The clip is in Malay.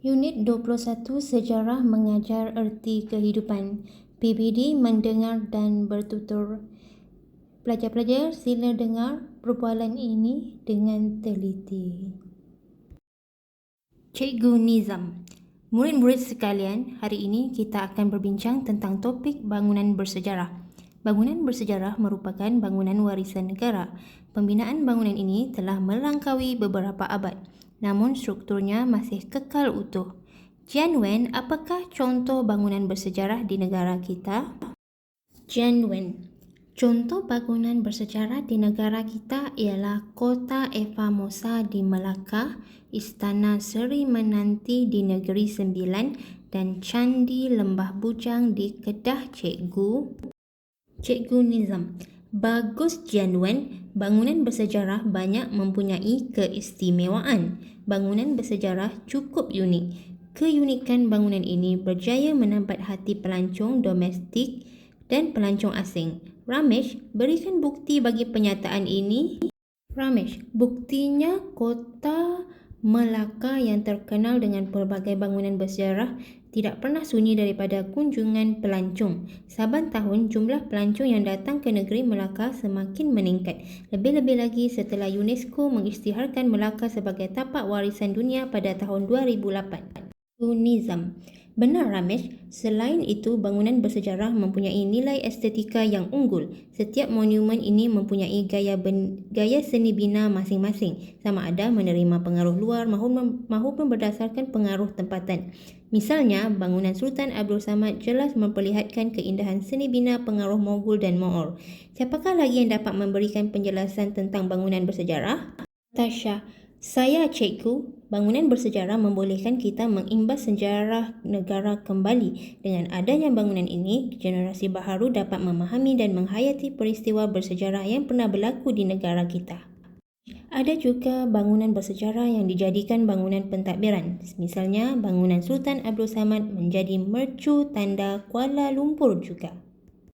Unit 21 Sejarah Mengajar Erti Kehidupan. PBD mendengar dan bertutur. Pelajar-pelajar, sila dengar perbualan ini dengan teliti. Cikgu Nizam. Murid-murid sekalian, hari ini kita akan berbincang tentang topik bangunan bersejarah. Bangunan bersejarah merupakan bangunan warisan negara. Pembinaan bangunan ini telah melangkaui beberapa abad, namun strukturnya masih kekal utuh. Jian Wen, apakah contoh bangunan bersejarah di negara kita? Jian Wen, contoh bangunan bersejarah di negara kita ialah Kota Formosa di Melaka, Istana Seri Menanti di Negeri Sembilan, dan Candi Lembah Bujang di Kedah, Cikgu. Cikgu Nizam, bagus Jian Wen, bangunan bersejarah banyak mempunyai keistimewaan. Bangunan bersejarah cukup unik. Keunikan bangunan ini berjaya menambat hati pelancong domestik dan pelancong asing. Ramesh, berikan bukti bagi penyataan ini. Ramesh, buktinya Kota Melaka yang terkenal dengan pelbagai bangunan bersejarah tidak pernah sunyi daripada kunjungan pelancong. Saban tahun, jumlah pelancong yang datang ke negeri Melaka semakin meningkat. Lebih-lebih lagi setelah UNESCO mengisytiharkan Melaka sebagai tapak warisan dunia pada tahun 2008. Nizam. Benar Ramesh, selain itu bangunan bersejarah mempunyai nilai estetika yang unggul. Setiap monumen ini mempunyai gaya seni bina masing-masing, sama ada menerima pengaruh luar maupun berdasarkan pengaruh tempatan. Misalnya, bangunan Sultan Abdul Samad jelas memperlihatkan keindahan seni bina pengaruh Mughal dan Maur. Siapakah lagi yang dapat memberikan penjelasan tentang bangunan bersejarah? Tasha, saya cikgu. Bangunan bersejarah membolehkan kita mengimbas sejarah negara kembali. Dengan adanya bangunan ini, generasi baharu dapat memahami dan menghayati peristiwa bersejarah yang pernah berlaku di negara kita. Ada juga bangunan bersejarah yang dijadikan bangunan pentadbiran. Misalnya, bangunan Sultan Abdul Samad menjadi mercu tanda Kuala Lumpur juga.